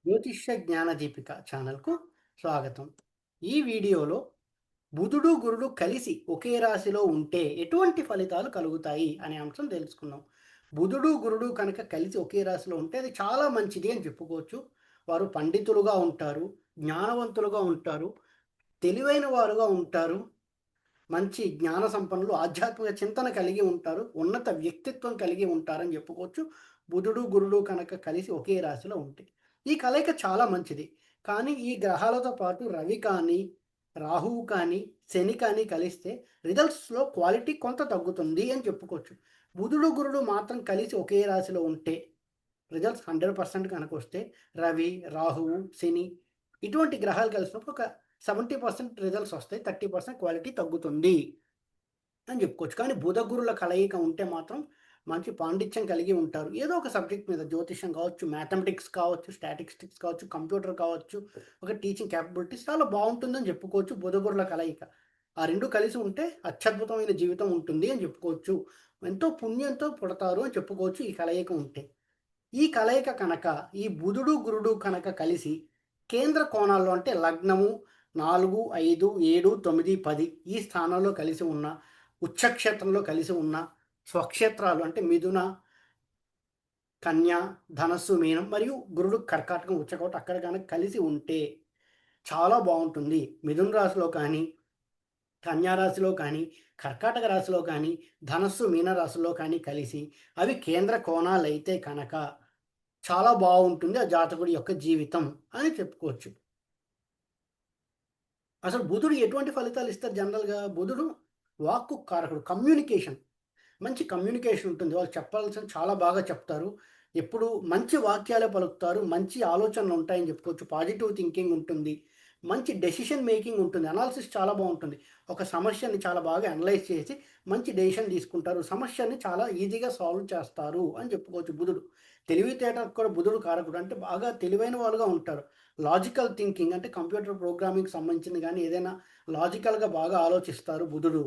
జ్యోతిష్య జ్ఞాన దీపిక ఛానల్కు స్వాగతం. ఈ వీడియోలో బుధుడు గురుడు కలిసి ఒకే రాశిలో ఉంటే ఎటువంటి ఫలితాలు కలుగుతాయి అనే అంశం తెలుసుకుందాం. బుధుడు గురుడు కనుక కలిసి ఒకే రాశిలో ఉంటే అది చాలా మంచిది అని చెప్పుకోవచ్చు. వారు పండితులుగా ఉంటారు, జ్ఞానవంతులుగా ఉంటారు, తెలివైన వారుగా ఉంటారు, మంచి జ్ఞాన సంపన్నులు, ఆధ్యాత్మిక చింతన కలిగి ఉంటారు, ఉన్నత వ్యక్తిత్వం కలిగి ఉంటారని చెప్పుకోవచ్చు. బుధుడు, గురుడు కనుక కలిసి ఒకే రాశిలో ఉంటే. ఈ కలయిక చాలా మంచిది. కానీ ఈ గ్రహాలతో పాటు రవి కానీ, రాహువు కానీ, శని కానీ కలిస్తే రిజల్ట్స్‌లో క్వాలిటీ కొంత తగ్గుతుంది అని చెప్పుకోవచ్చు. బుధుడు, గురుడు మాత్రం కలిసి ఒకే రాశిలో ఉంటే రిజల్ట్స్ 100% కనుకొస్తే రవి, రాహువు, శని ఇటువంటి గ్రహాలు కలిసినప్పుడు ఒక 70% రిజల్ట్స్ వస్తాయి. 30% క్వాలిటీ తగ్గుతుంది అని చెప్పుకోవచ్చు. కానీ బుధ గురుల కలయిక ఉంటే మాత్రం మంచి పాండిత్యం కలిగి ఉంటారు. ఏదో ఒక సబ్జెక్ట్ మీద జ్యోతిష్యం కావచ్చు, మ్యాథమెటిక్స్ కావచ్చు, స్టాటిస్టిక్స్ కావచ్చు, కంప్యూటర్ కావచ్చు, ఒక టీచింగ్ క్యాపబిలిటీస్ చాలా బావుంటుందని చెప్పుకోవచ్చు బుధ గురుల కలయిక. ఆ 2 కలిసి ఉంటే అత్యద్భుతమైన జీవితం ఉంటుంది అని చెప్పుకోవచ్చు. ఎంతో పుణ్యంతో పుడతారు అని చెప్పుకోవచ్చు ఈ కలయిక ఉంటే. ఈ కలయిక కనుక ఈ బుధుడు, గురుడు కనుక కలిసి కేంద్ర కోణాల్లో అంటే లగ్నము 4, 5, 7, 9, 10 ఈ స్థానాల్లో కలిసి ఉన్న, ఉచ్చక్షేత్రంలో కలిసి ఉన్న, స్వక్షేత్రాలు అంటే మిథున, కన్య, ధనస్సు, మీనం మరియు గురుడు కర్కాటకం, ఉచ్చకోట అక్కడ గనక కలిసి ఉంటే చాలా బావుంటుంది. మిథున రాశిలో కానీ, కన్యా రాశిలో కానీ, కర్కాటక రాశిలో కానీ, ధనస్సు, మీన రాశిలో కానీ కలిసి అవి కేంద్ర కోణాలైతే కనుక చాలా బావుంటుంది ఆ జాతకుడి యొక్క జీవితం అని చెప్పుకోవచ్చు. అసలు బుధుడు ఎటువంటి ఫలితాలు ఇస్తారు జనరల్‌గా? బుధుడు వాక్కు కారకుడు. కమ్యూనికేషన్. మంచి కమ్యూనికేషన్ ఉంటుంది. వాళ్ళు చెప్పాల్సింది చాలా బాగా చెప్తారు. ఎప్పుడు మంచి వాక్యాలే పలుకుతారు. మంచి ఆలోచనలు ఉంటాయని చెప్పుకోవచ్చు. పాజిటివ్ థింకింగ్ ఉంటుంది. మంచి డెసిషన్ మేకింగ్ ఉంటుంది. అనాలిసిస్ చాలా బావుంటుంది. ఒక సమస్యని చాలా బాగా అనలైజ్ చేసి మంచి డెసిషన్ తీసుకుంటారు. సమస్యని చాలా ఈజీగా సాల్వ్ చేస్తారు అని చెప్పుకోవచ్చు బుధుడు. తెలివితేటలకు కూడా బుధుడు కారకుడు. అంటే బాగా తెలివైన వాళ్ళుగా ఉంటారు. లాజికల్ థింకింగ్ అంటే కంప్యూటర్ ప్రోగ్రామింగ్‌కి సంబంధించింది గానీ ఏదైనా లాజికల్‌గా బాగా ఆలోచిస్తారు బుధుడు.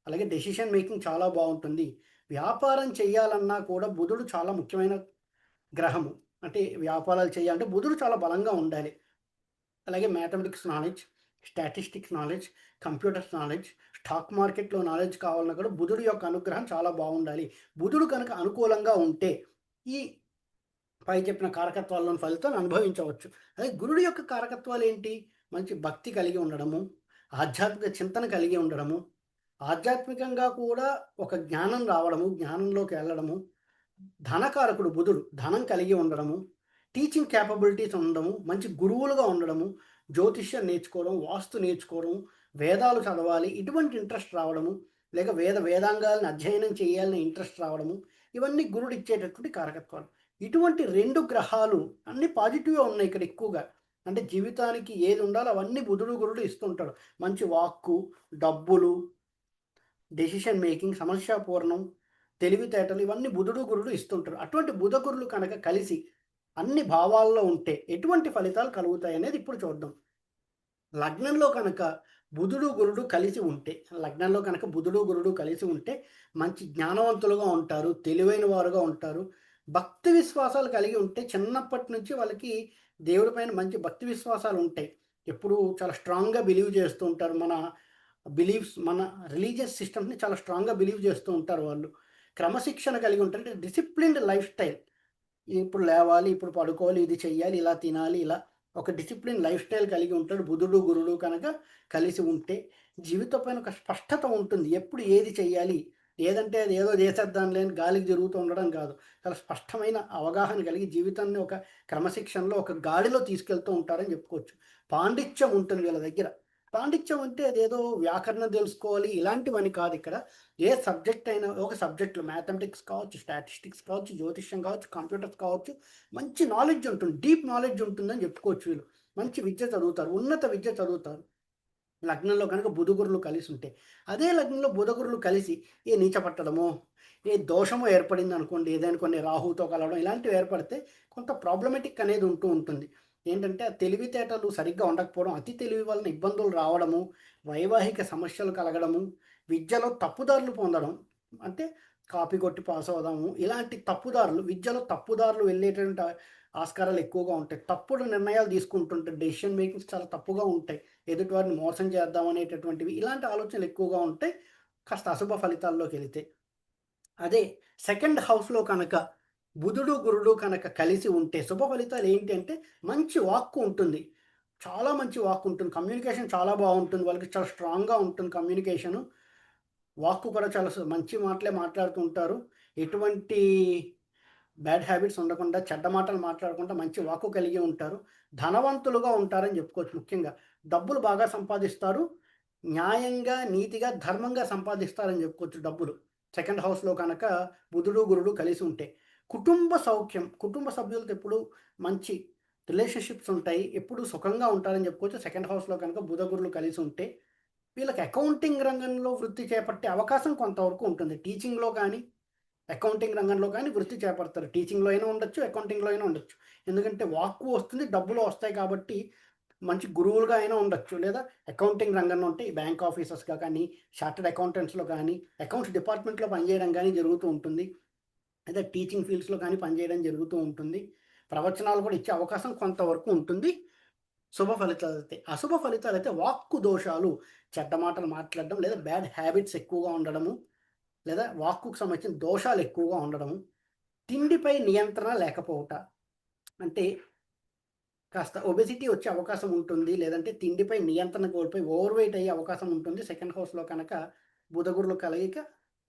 అలాగే డెసిషన్ మేకింగ్ చాలా బావుంటుంది. వ్యాపారం చేయాలన్నా కూడా బుధుడు చాలా ముఖ్యమైన గ్రహము. అంటే వ్యాపారాలు చేయాలంటే బుధుడు చాలా బలంగా ఉండాలి. అలాగే mathematics knowledge, statistics knowledge, computers knowledge, stock మార్కెట్‌లో నాలెడ్జ్ కావాలన్నా కూడా బుధుడి యొక్క అనుగ్రహం చాలా బావుండాలి. బుధుడు కనుక అనుకూలంగా ఉంటే ఈ పై చెప్పిన కారకత్వాల్లోని ఫలితాన్ని అనుభవించవచ్చు. అదే గురుడు యొక్క కారకత్వాలేంటి? మంచి భక్తి కలిగి ఉండడము, ఆధ్యాత్మిక చింతన కలిగి ఉండడము, ఆధ్యాత్మికంగా కూడా ఒక జ్ఞానం రావడము, జ్ఞానంలోకి వెళ్ళడము, ధనకారకుడు బుధుడు. ధనం కలిగి ఉండడము, టీచింగ్ కేపబిలిటీస్ ఉండడము, మంచి గురువులుగా ఉండడము, జ్యోతిష్యం నేర్చుకోవడం, వాస్తు నేర్చుకోవడం, వేదాలు చదవాలి ఇటువంటి ఇంట్రెస్ట్ రావడము, లేక వేదాంగాలను అధ్యయనం చేయాలని ఇంట్రెస్ట్ రావడము, ఇవన్నీ గురుడిచ్చేటటువంటి కారకత్వాలు. ఇటువంటి 2 గ్రహాలు అన్నీ పాజిటివ్‌గా ఉన్నాయి ఇక్కడ ఎక్కువగా. అంటే జీవితానికి ఏది ఉండాలో అవన్నీ బుధుడు, గురుడు ఇస్తుంటాడు. మంచి వాక్కు, డబ్బులు, డెసిషన్ మేకింగ్, సమస్యాపూర్ణం, తెలివితేటలు ఇవన్నీ బుధుడు, గురుడు ఇస్తుంటారు. అటువంటి బుధ, గురులు కనుక కలిసి అన్ని భావాల్లో ఉంటే ఎటువంటి ఫలితాలు కలుగుతాయనేది ఇప్పుడు చూద్దాం. లగ్నంలో కనుక బుధుడు, గురుడు కలిసి ఉంటే లగ్నంలో కనుక బుధుడు, గురుడు కలిసి ఉంటే మంచి జ్ఞానవంతులుగా ఉంటారు. తెలివైన వారుగా ఉంటారు. భక్తి విశ్వాసాలు కలిగి ఉంటే చిన్నప్పటి నుంచి వాళ్ళకి దేవుడి పైన మంచి భక్తి విశ్వాసాలు ఉంటాయి. ఎప్పుడూ చాలా స్ట్రాంగ్‌గా బిలీవ్ చేస్తూ ఉంటారు. మన రిలీజియస్ సిస్టమ్స్‌ని చాలా స్ట్రాంగ్‌గా బిలీవ్ చేస్తూ ఉంటారు వాళ్ళు. క్రమశిక్షణ కలిగి ఉంటారు. అంటే డిసిప్లిన్డ్ లైఫ్ స్టైల్. ఇప్పుడు లేవాలి, ఇప్పుడు పడుకోవాలి, ఇది చెయ్యాలి, ఇలా తినాలి, ఇలా ఒక డిసిప్లిన్ లైఫ్ స్టైల్ కలిగి ఉంటాడు. బుధుడు, గురుడు కనుక కలిసి ఉంటే జీవితం పైన ఒక స్పష్టత ఉంటుంది. ఎప్పుడు ఏది చెయ్యాలి? ఏదంటే అది ఏదో చేసేద్దాంలే అని గాలికి తిరుగుతూ ఉండడం కాదు. చాలా స్పష్టమైన అవగాహన కలిగి జీవితాన్ని ఒక క్రమశిక్షణలో, ఒక గాడిలో తీసుకెళ్తూ ఉంటారని చెప్పుకోవచ్చు. పాండిత్యం ఉంటుంది వీళ్ళ దగ్గర. పాండిత్యం అంటే అదేదో వ్యాకరణం తెలుసుకోవాలి ఇలాంటివని కాదిక్కడ. ఏ సబ్జెక్ట్ అయినా ఒక సబ్జెక్ట్‌లో మ్యాథమెటిక్స్ కావచ్చు, స్టాటిస్టిక్స్ కావచ్చు, జ్యోతిష్యం కావచ్చు, కంప్యూటర్స్ కావచ్చు, మంచి నాలెడ్జ్ ఉంటుంది. డీప్ నాలెడ్జ్ ఉంటుందని చెప్పుకోవచ్చు వీళ్ళు. మంచి విద్య చదువుతారు. ఉన్నత విద్య చదువుతారు. లగ్నంలో కనుక బుధగురులు కలిసి ఉంటే. అదే లగ్నంలో బుధగురులు కలిసి ఏ నీచ పట్టడమో, ఏ దోషమో ఏర్పడిందనుకోండి, ఏదైనా కొన్ని రాహువుతో కలవడం ఇలాంటివి ఏర్పడితే కొంత ప్రాబ్లమాటిక్ అనేది ఉంటూ ఉంటుంది. ఏంటంటే ఆ తెలివితేటలు సరిగ్గా ఉండకపోవడం, అతి తెలివి వలన ఇబ్బందులు రావడము, వైవాహిక సమస్యలు కలగడము, విద్యలో తప్పుదారులు పొందడం. అంటే కాపీ కొట్టి పాస్ అవుదాము. ఇలాంటి తప్పుదారులు విద్యలో తప్పుదారులు వెళ్ళేటువంటి ఆస్కారాలు ఎక్కువగా ఉంటాయి. తప్పుడు నిర్ణయాలు తీసుకుంటుంటారు. డెసిషన్ మేకింగ్స్ చాలా తప్పుగా ఉంటాయి. ఎదుటివారిని మోసం చేద్దాం అనేటటువంటివి ఇలాంటి ఆలోచనలు ఎక్కువగా ఉంటాయి. కాస్త అశుభ ఫలితాల్లోకెళితే. అదే సెకండ్ హౌస్‌లో కనుక బుధుడు, గురుడు కనుక కలిసి ఉంటే శుభ ఫలితాలు ఏంటి అంటే మంచి వాక్కు ఉంటుంది. చాలా మంచి వాక్కు ఉంటుంది. కమ్యూనికేషన్ చాలా బావుంటుంది. వాళ్ళకి చాలా స్ట్రాంగ్‌గా ఉంటుంది కమ్యూనికేషను. వాక్కు కూడా చాలా మంచి మాటలే మాట్లాడుతూ ఉంటారు. ఎటువంటి బ్యాడ్ హ్యాబిట్స్ ఉండకుండా, చెడ్డ మాటలు మాట్లాడకుండా మంచి వాక్కు కలిగి ఉంటారు. ధనవంతులుగా ఉంటారని చెప్పుకోవచ్చు ముఖ్యంగా. డబ్బులు బాగా సంపాదిస్తారు. న్యాయంగా, నీతిగా, ధర్మంగా సంపాదిస్తారని చెప్పుకోవచ్చు డబ్బులు. సెకండ్ హౌస్‌లో కనుక బుధుడు, గురుడు కలిసి ఉంటే. కుటుంబ సౌఖ్యం, కుటుంబ సభ్యులతో ఎప్పుడు మంచి రిలేషన్‌షిప్స్ ఉంటాయి. ఎప్పుడు సుఖంగా ఉంటారని చెప్పుకోవచ్చు. సెకండ్ హౌస్‌లో కనుక బుధ, గురులు కలిసి ఉంటే. వీళ్ళకి అకౌంటింగ్ రంగంలో వృత్తి చేపట్టే అవకాశం కొంతవరకు ఉంటుంది. టీచింగ్‌లో గానీ, అకౌంటింగ్ రంగంలో కానీ వృత్తి చేపడతారు. టీచింగ్‌లో అయినా ఉండొచ్చు, అకౌంటింగ్‌లో అయినా ఉండొచ్చు. ఎందుకంటే వాక్కు వస్తుంది, డబ్బులు వస్తాయి కాబట్టి మంచి గురువులుగా అయినా ఉండొచ్చు. లేదా అకౌంటింగ్ రంగంలో ఉంటే బ్యాంక్ ఆఫీసర్స్‌గా కానీ, చార్టర్డ్ అకౌంటెంట్స్‌లో కానీ, అకౌంట్స్ డిపార్ట్మెంట్‌లో పనిచేయడం గానీ జరుగుతూ ఉంటుంది. లేదా టీచింగ్ ఫీల్డ్స్‌లో కానీ పనిచేయడం జరుగుతూ ఉంటుంది. ప్రవచనాలు కూడా ఇచ్చే అవకాశం కొంతవరకు ఉంటుంది. శుభ ఫలితాలైతే. అశుభ ఫలితాలైతే వాక్కు దోషాలు, చెడ్డ మాటలు మాట్లాడడం, లేదా బ్యాడ్ హ్యాబిట్స్ ఎక్కువగా ఉండడము, లేదా వాక్కుకు సంబంధించిన దోషాలు ఎక్కువగా ఉండడము, తిండిపై నియంత్రణ లేకపోవుట. అంటే కాస్త ఒబెసిటీ వచ్చే అవకాశం ఉంటుంది. లేదంటే తిండిపై నియంత్రణ కోల్పోయి ఓవర్ వెయిట్ అయ్యే అవకాశం ఉంటుంది. సెకండ్ హౌస్‌లో కనుక బుధ, గురుల కలయిక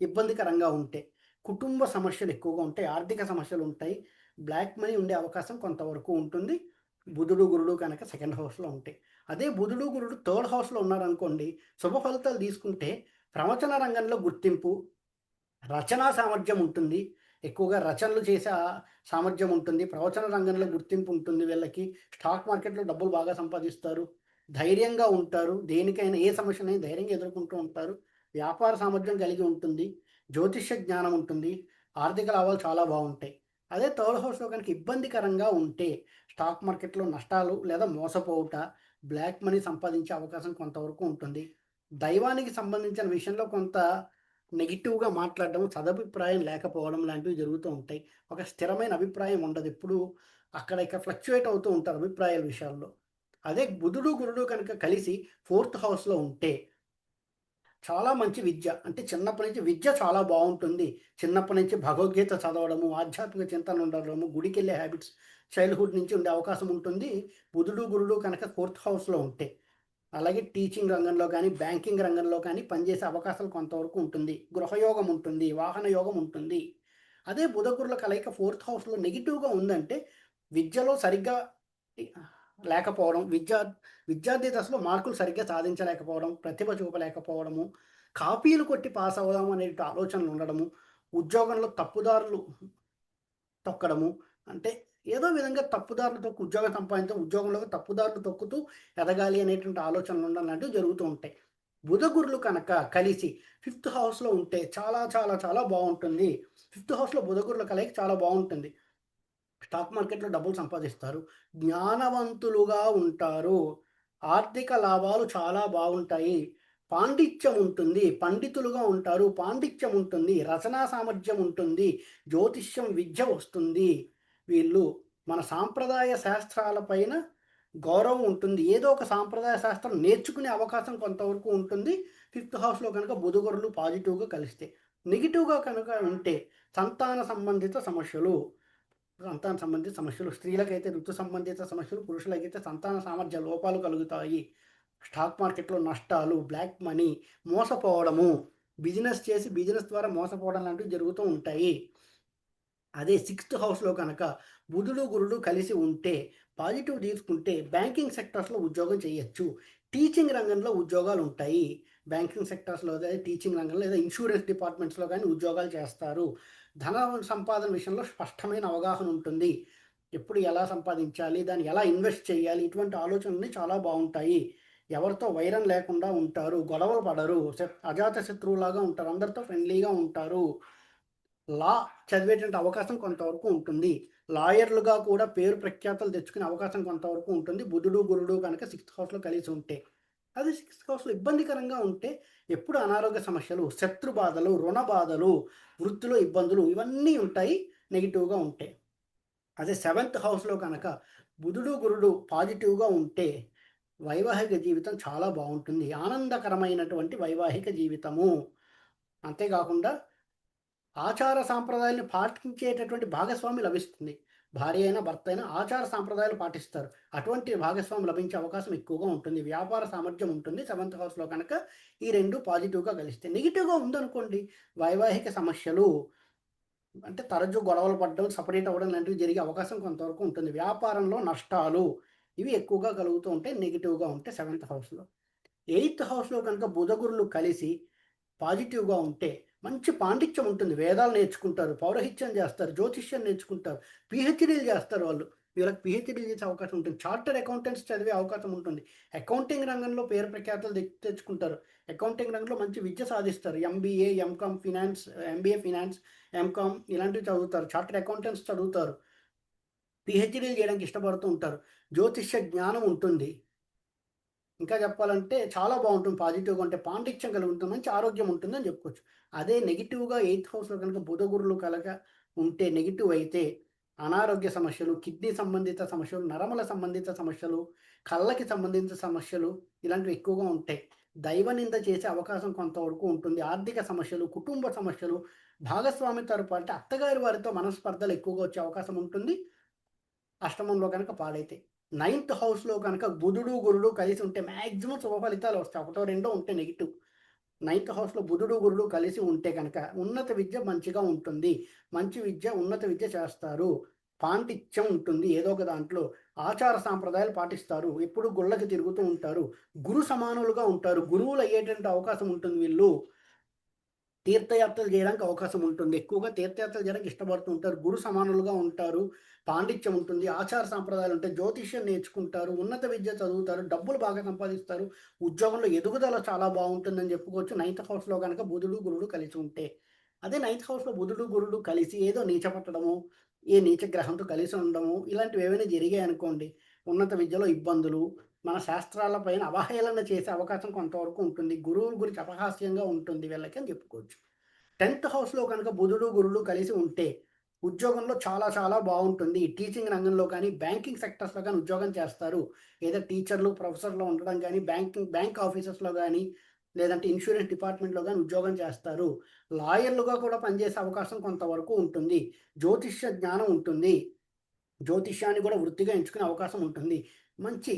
ఇబ్బందికరంగా ఉంటే. కుటుంబ సమస్యలు ఎక్కువగా ఉంటాయి. ఆర్థిక సమస్యలు ఉంటాయి. బ్లాక్ మనీ ఉండే అవకాశం కొంతవరకు ఉంటుంది. బుధుడు, గురుడు కనుక సెకండ్ హౌస్‌లో ఉంటే. అదే బుధుడు, గురుడు థర్డ్ హౌస్‌లో ఉన్నారనుకోండి, శుభ ఫలితాలు తీసుకుంటే ప్రవచన రంగంలో గుర్తింపు, రచనా సామర్థ్యం ఉంటుంది. ఎక్కువగా రచనలు చేసే సామర్థ్యం ఉంటుంది. ప్రవచన రంగంలో గుర్తింపు ఉంటుంది వీళ్ళకి. స్టాక్ మార్కెట్‌లో డబ్బులు బాగా సంపాదిస్తారు. ధైర్యంగా ఉంటారు. దేనికైనా ఏ సమస్యనైనా ధైర్యంగా ఎదుర్కొంటూ ఉంటారు. వ్యాపార సామర్థ్యం కలిగి ఉంటుంది. జ్యోతిష్య జ్ఞానం ఉంటుంది. ఆర్థిక లాభాలు చాలా బావుంటాయి. అదే థర్డ్ హౌస్‌లో కనుక ఇబ్బందికరంగా ఉంటే స్టాక్ మార్కెట్‌లో నష్టాలు లేదా మోసపోవుట, బ్లాక్ మనీ సంపాదించే అవకాశం కొంతవరకు ఉంటుంది. దైవానికి సంబంధించిన విషయంలో కొంత నెగెటివ్‌గా మాట్లాడడం, సదభిప్రాయం లేకపోవడం లాంటివి జరుగుతూ ఉంటాయి. ఒక స్థిరమైన అభిప్రాయం ఉండదు. ఎప్పుడూ అక్కడ ఇక్కడ ఫ్లక్చుయేట్ అవుతూ ఉంటారు అభిప్రాయాల విషయాల్లో. అదే బుధుడు, గురుడు కనుక కలిసి ఫోర్త్ హౌస్‌లో ఉంటే చాలా మంచి విద్య. అంటే చిన్నప్పటి నుంచి విద్య చాలా బావుంటుంది. చిన్నప్పటి నుంచి భగవద్గీత చదవడము, ఆధ్యాత్మిక చింతన ఉండడము, గుడికెళ్ళే హ్యాబిట్స్ చైల్డ్‌హుడ్ నుంచి ఉండే అవకాశం ఉంటుంది. బుధుడు, గురుడు కనుక ఫోర్త్ హౌస్‌లో ఉంటే. అలాగే టీచింగ్ రంగంలో గానీ, బ్యాంకింగ్ రంగంలో కానీ పనిచేసే అవకాశాలు కొంతవరకు ఉంటుంది. గృహయోగం ఉంటుంది. వాహన యోగం ఉంటుంది. అదే బుధ, గురుల కలయిక ఫోర్త్ హౌస్‌లో నెగెటివ్‌గా ఉందంటే విద్యలో సరిగ్గా ఇ లేకపోవడం, విద్యార్థి దశలో మార్కులు సరిగ్గా సాధించలేకపోవడం, ప్రతిభ చూపలేకపోవడము, కాపీలు కొట్టి పాస్ అవుదాం అనే ఆలోచనలు ఉండడము, ఉద్యోగంలో తప్పుదారులు తొక్కడము. అంటే ఏదో విధంగా తప్పుదారులు తొక్కి ఉద్యోగం సంపాదించడం, ఉద్యోగంలో తప్పుదారులు తొక్కుతూ ఎదగాలి అనేటువంటి ఆలోచనలు ఉండడం లాంటివి జరుగుతూ ఉంటాయి. బుధ, గురులు కనుక కలిసి ఫిఫ్త్ హౌస్‌లో ఉంటే చాలా చాలా చాలా బావుంటుంది. ఫిఫ్త్ హౌస్‌లో బుధ, గురుల కలయిక చాలా బావుంటుంది. స్టాక్ మార్కెట్‌లో డబ్బులు సంపాదిస్తారు. జ్ఞానవంతులుగా ఉంటారు. ఆర్థిక లాభాలు చాలా బాగుంటాయి. పాండిత్యం ఉంటుంది. పండితులుగా ఉంటారు. పాండిత్యం ఉంటుంది. రచనా సామర్థ్యం ఉంటుంది. జ్యోతిష్యం విద్య వస్తుంది. వీళ్ళు మన సాంప్రదాయ శాస్త్రాల పైన గౌరవం ఉంటుంది. ఏదో ఒక సాంప్రదాయ శాస్త్రం నేర్చుకునే అవకాశం కొంతవరకు ఉంటుంది. ఫిఫ్త్ హౌస్‌లో గనుక బుధ, గురులు పాజిటివ్‌గా కలిస్తే. నెగెటివ్‌గా కనుక ఉంటే సంతాన సంబంధిత సమస్యలు, సంతాన సంబంధిత సమస్యలు. స్త్రీలకైతే ఋతు సంబంధిత సమస్యలు, పురుషులకైతే సంతాన సామర్థ్య లోపాలు కలుగుతాయి. స్టాక్ మార్కెట్‌లో నష్టాలు, బ్లాక్ మనీ, మోసపోవడము, బిజినెస్ చేసి బిజినెస్ ద్వారా మోసపోవడం లాంటివి జరుగుతూ ఉంటాయి. అదే సిక్స్త్ హౌస్‌లో కనుక బుధుడు, గురుడు కలిసి ఉంటే పాజిటివ్ తీసుకుంటే బ్యాంకింగ్ సెక్టార్స్‌లో ఉద్యోగం చేయొచ్చు. టీచింగ్ రంగంలో ఉద్యోగాలుంటాయి. బ్యాంకింగ్ సెక్టార్స్‌లో అదే టీచింగ్ రంగంలో లేదా ఇన్స్యూరెన్స్ డిపార్ట్మెంట్స్‌లో గాని ఉద్యోగాలు చేస్తారు. ధన సంపాదన విషయంలో స్పష్టమైన అవగాహన ఉంటుంది. ఎప్పుడు ఎలా సంపాదించాలి? దాన్ని ఎలా ఇన్వెస్ట్ చేయాలి? ఇటువంటి ఆలోచనలన్నీ చాలా బావుంటాయి. ఎవరితో వైరం లేకుండా ఉంటారు. గొడవలు పడరు. అజాత శత్రువులాగా ఉంటారు. అందరితో ఫ్రెండ్లీగా ఉంటారు. లా చదివేటువంటి అవకాశం కొంతవరకు ఉంటుంది. లాయర్లుగా కూడా పేరు ప్రఖ్యాతలు తెచ్చుకునే అవకాశం కొంతవరకు ఉంటుంది. బుధుడు, గురుడు కనుక సిక్స్త్ హౌస్‌లో కలిసి ఉంటే. అది సిక్స్త్ హౌస్‌లో ఇబ్బందికరంగా ఉంటే ఎప్పుడు అనారోగ్య సమస్యలు, శత్రు బాధలు, రుణ బాధలు, వృత్తిలో ఇబ్బందులు ఇవన్నీ ఉంటాయి. నెగెటివ్‌గా ఉంటే. అదే సెవెంత్ హౌస్‌లో కనుక బుధుడు, గురుడు పాజిటివ్‌గా ఉంటే వైవాహిక జీవితం చాలా బావుంటుంది. ఆనందకరమైనటువంటి వైవాహిక జీవితము. అంతేగాకుండా ఆచార సాంప్రదాయాలను పాటించేటటువంటి భాగస్వామి లభిస్తుంది. భార్య అయినా, భర్త అయినా ఆచార సాంప్రదాయాలు పాటిస్తారు. అటువంటి భాగస్వామి లభించే అవకాశం ఎక్కువగా ఉంటుంది. వ్యాపార సామర్థ్యం ఉంటుంది. సెవెంత్ హౌస్‌లో కనుక ఈ 2 పాజిటివ్‌గా కలిస్తే. నెగెటివ్‌గా ఉందనుకోండి వైవాహిక సమస్యలు అంటే తరచూ గొడవలు పడడం, సెపరేట్ అవ్వడం లాంటివి జరిగే అవకాశం కొంతవరకు ఉంటుంది. వ్యాపారంలో నష్టాలు ఇవి ఎక్కువగా కలుగుతూ ఉంటాయి. నెగెటివ్‌గా ఉంటే సెవెంత్ హౌస్‌లో. ఎయిత్ హౌస్‌లో కనుక బుధ, గురులు కలిసి పాజిటివ్‌గా ఉంటే మంచి పాండిత్యం ఉంటుంది. వేదాలు నేర్చుకుంటారు, పౌరహిత్యం చేస్తారు, జ్యోతిష్యం నేర్చుకుంటారు, పీహెచ్‌డీలు చేస్తారు వాళ్ళు. వీళ్ళకి పీహెచ్‌డీలు చేసే అవకాశం ఉంటుంది. చార్టర్డ్ అకౌంటెంట్స్ చదివే అవకాశం ఉంటుంది. అకౌంటింగ్ రంగంలో పేరు ప్రఖ్యాతులు తెచ్చుకుంటారు. అకౌంటింగ్ రంగంలో మంచి విద్య సాధిస్తారు. MBA, MCom finance, MBA finance, MCom ఇలాంటివి చదువుతారు. చార్టర్డ్ అకౌంటెంట్స్ చదువుతారు. పీహెచ్‌డీలు చేయడానికి ఇష్టపడుతూ ఉంటారు. జ్యోతిష్య జ్ఞానం ఉంటుంది. ఇంకా చెప్పాలంటే చాలా బావుంటుంది పాజిటివ్‌గా ఉంటే. పాండిత్యం కలిగి ఉంటుంది. మంచి ఆరోగ్యం ఉంటుందని చెప్పుకోవచ్చు. అదే నెగెటివ్‌గా ఎయిత్ హౌస్‌లో కనుక బుధ, గురులు కనుక ఉంటే నెగెటివ్ అయితే అనారోగ్య సమస్యలు, కిడ్నీ సంబంధిత సమస్యలు, నరముల సంబంధిత సమస్యలు, కళ్ళకి సంబంధించిన సమస్యలు ఇలాంటివి ఎక్కువగా ఉంటాయి. దైవ నింద చేసే అవకాశం కొంతవరకు ఉంటుంది. ఆర్థిక సమస్యలు, కుటుంబ సమస్యలు, భాగస్వామి తరపు అంటే అత్తగారి వారితో మనస్పర్ధలు ఎక్కువగా వచ్చే అవకాశం ఉంటుంది. అష్టమంలో గనక పాడైతే. నైన్త్ హౌస్‌లో గనక బుధుడు, గురుడు కలిసి ఉంటే మాక్సిమం శుభ ఫలితాలు వస్తాయి. ఒకటో రెండో ఉంటే నెగెటివ్. నైన్త్ హౌస్‌లో బుధుడు, గురుడు కలిసి ఉంటే గనక ఉన్నత విద్య మంచిగా ఉంటుంది. మంచి విద్య, ఉన్నత విద్య చేస్తారు. పాండిత్యం ఉంటుంది ఏదో ఒక దాంట్లో. ఆచార సాంప్రదాయాలు పాటిస్తారు. ఎప్పుడు గుళ్ళకి తిరుగుతూ ఉంటారు. గురు సమానులుగా ఉంటారు. గురువులు అయ్యేటువంటి అవకాశం ఉంటుంది వీళ్ళు. తీర్థయాత్రలు జేయడానికి అవకాశం ఉంటుంది. ఎక్కువగా తీర్థయాత్రలు జేయడానికి ఇష్టపడుతూ ఉంటారు. గురు సమానులుగా ఉంటారు. పాండిత్యం ఉంటుంది. ఆచార సాంప్రదాయాలుంటాయి. జ్యోతిష్యం నేర్చుకుంటారు. ఉన్నత విద్య చదువుతారు. డబ్బులు బాగా సంపాదిస్తారు. ఉద్యోగంలో ఎదుగుదల చాలా బావుంటుందని చెప్పుకోవచ్చు. నైన్త్ హౌస్‌లో గనక బుధుడు, గురుడు కలిసి ఉంటే. అదే నైన్త్ హౌస్‌లో బుధుడు, గురుడు కలిసి ఏదో నీచ పట్టడము, ఏ నీచ గ్రహంతో కలిసి ఉండడము, ఇలాంటివేవైనా జరిగాయనుకోండి, ఉన్నత విద్యలో ఇబ్బందులు, మన శాస్త్రాల పైన అవహేళన చేసే అవకాశం కొంతవరకు ఉంటుంది. గురువుల గురించి అపహాస్యంగా ఉంటుంది వీళ్ళకి అని చెప్పుకోవచ్చు. 10థ్ హౌస్‌లో కనుక బుధుడు, గురుడు కలిసి ఉంటే ఉద్యోగంలో చాలా చాలా బావుంటుంది. టీచింగ్ రంగంలో కానీ, బ్యాంకింగ్ సెక్టర్స్‌లో గాని ఉద్యోగం చేస్తారు. ఏదో టీచర్లు, ప్రొఫెసర్‌లో ఉండడం గాని, బ్యాంక్ ఆఫీసెస్‌లో గాని, లేదంటే ఇన్స్యూరెన్స్ డిపార్ట్‌మెంట్‌లో గాని ఉద్యోగం చేస్తారు. లాయర్‌లుగా కూడా పనిచేసే అవకాశం కొంతవరకు ఉంటుంది. జ్యోతిష్య జ్ఞానం ఉంటుంది. జ్యోతిష్యాన్ని కూడా వృత్తిగా ఎంచుకునే అవకాశం ఉంటుంది. మంచి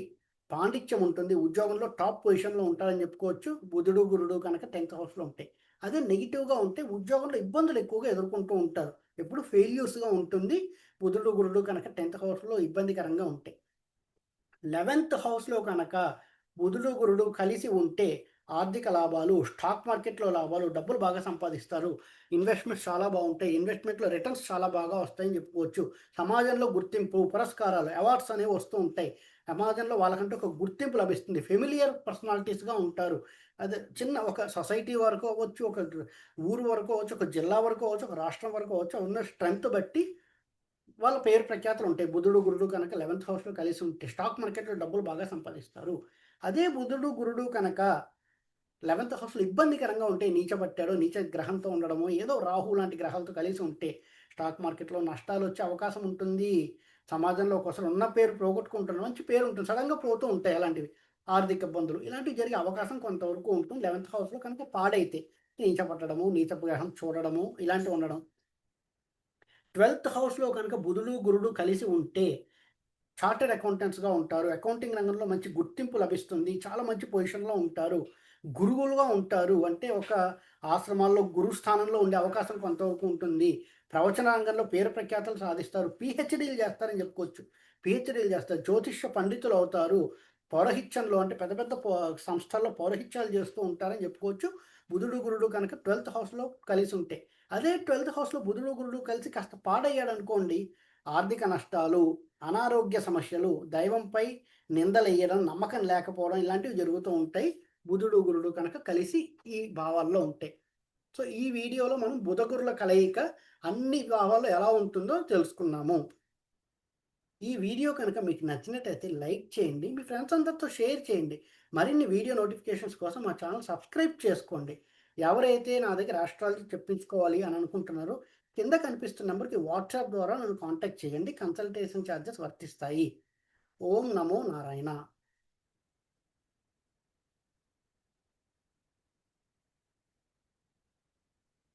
పాండిత్యం ఉంటుంది. ఉద్యోగంలో టాప్ పొజిషన్‌లో ఉంటారని చెప్పుకోవచ్చు. బుధుడు, గురుడు కనుక 10థ్ హౌస్‌లో ఉంటే. అదే నెగెటివ్‌గా ఉంటే ఉద్యోగంలో ఇబ్బందులు ఎక్కువగా ఎదుర్కొంటూ ఉంటారు. ఎప్పుడు ఫెయిల్యూర్స్‌గా ఉంటుంది. బుధుడు, గురుడు కనుక 10థ్ హౌస్‌లో ఇబ్బందికరంగా ఉంటే. 11థ్ హౌస్‌లో కనుక బుధుడు, గురుడు కలిసి ఉంటే ఆర్థిక లాభాలు, స్టాక్ మార్కెట్‌లో లాభాలు, డబ్బులు బాగా సంపాదిస్తారు. ఇన్వెస్ట్‌మెంట్స్ చాలా బావుంటాయి. ఇన్వెస్ట్‌మెంట్‌లో రిటర్న్స్ చాలా బాగా వస్తాయని చెప్పుకోవచ్చు. సమాజంలో గుర్తింపు, పురస్కారాలు, అవార్డ్స్ అనేవి వస్తూ ఉంటాయి. సమాజంలో వాళ్ళకంటూ ఒక గుర్తింపు లభిస్తుంది. ఫెమిలియర్ పర్సనాలిటీస్‌గా ఉంటారు. అదే చిన్న ఒక సొసైటీ వరకు అవ్వచ్చు, ఒక ఊరు వరకు అవ్వచ్చు, ఒక జిల్లా వరకు అవ్వచ్చు, ఒక రాష్ట్రం వరకు అవ్వచ్చు. ఉన్న స్ట్రెంత్ బట్టి వాళ్ళ పేరు ప్రఖ్యాతులుంటాయి. బుధుడు, గురుడు కనుక 11థ్ హౌస్‌లో కలిసి ఉంటే స్టాక్ మార్కెట్‌లో డబ్బులు బాగా సంపాదిస్తారు. అదే బుధుడు, గురుడు కనుక 11థ్ హౌస్‌లో ఇబ్బందికరంగా ఉంటే నీచబట్టాడో, నీచ గ్రహంతో ఉండడమో, ఏదో రాహు లాంటి గ్రహాలతో కలిసి ఉంటే స్టాక్ మార్కెట్‌లో నష్టాలొచ్చే అవకాశం ఉంటుంది. సమాజంలో ఒకసారి ఉన్న పేరు పోగొట్టుకుంటున్నారు. మంచి పేరుంటుంది. సడెన్‌గా పోతూ ఉంటాయి అలాంటివి. ఆర్థిక ఇబ్బందులు. ఇలాంటివి జరిగే అవకాశం కొంతవరకు ఉంటుంది. 11థ్ హౌస్‌లో కనుక పాడైతే. నీచపట్టడము, నీచపు గ్రహం చూడడము ఇలాంటివి ఉండడం. 12థ్ హౌస్‌లో కనుక బుధుడు, గురుడు కలిసి ఉంటే చార్టర్డ్ అకౌంటెంట్స్‌గా ఉంటారు. అకౌంటింగ్ రంగంలో మంచి గుర్తింపు లభిస్తుంది. చాలా మంచి పొజిషన్‌లో ఉంటారు. గురువులుగా ఉంటారు. అంటే ఒక ఆశ్రమాల్లో గురు స్థానంలో ఉండే అవకాశం కొంతవరకు ఉంటుంది. ప్రవచన రంగంలో పేరు ప్రఖ్యాతులు సాధిస్తారు. పీహెచ్‌డీలు చేస్తారని చెప్పుకోవచ్చు. పీహెచ్‌డీలు చేస్తారు. జ్యోతిష్య పండితులవుతారు. పౌరహిత్యంలో అంటే పెద్ద పెద్ద సంస్థల్లో పౌరహిత్యాలు చేస్తూ ఉంటారని చెప్పుకోవచ్చు. బుధుడు, గురుడు కనుక 12థ్ హౌస్‌లో కలిసి ఉంటే. అదే 12థ్ హౌస్‌లో బుధుడు, గురుడు కలిసి కాస్త పాడయ్యాడనుకోండి ఆర్థిక నష్టాలు, అనారోగ్య సమస్యలు, దైవంపై నిందలెయ్యడం, నమ్మకం లేకపోవడం ఇలాంటివి జరుగుతూ ఉంటాయి. బుధుడు, గురుడు కనుక కలిసి ఈ భావాల్లో ఉంటాయి. సో, ఈ వీడియోలో మనం బుధ, గురుల కలయిక అన్ని భావాల్లో ఎలా ఉంటుందో తెలుసుకున్నాము. ఈ వీడియో కనుక మీకు నచ్చినట్టయితే లైక్ చేయండి. మీ ఫ్రెండ్స్ అందరితో షేర్ చేయండి. మరిన్ని వీడియో నోటిఫికేషన్స్ కోసం మా ఛానల్ సబ్స్క్రైబ్ చేసుకోండి. ఎవరైతే నా దగ్గర ఆస్ట్రాలజీ చెప్పించుకోవాలి అని అనుకుంటున్నారో కింద కనిపిస్తున్న నంబర్‌కి వాట్సాప్ ద్వారా నన్ను కాంటాక్ట్ చేయండి. కన్సల్టేషన్ చార్జెస్ వర్తిస్తాయి. ఓం నమో నారాయణ.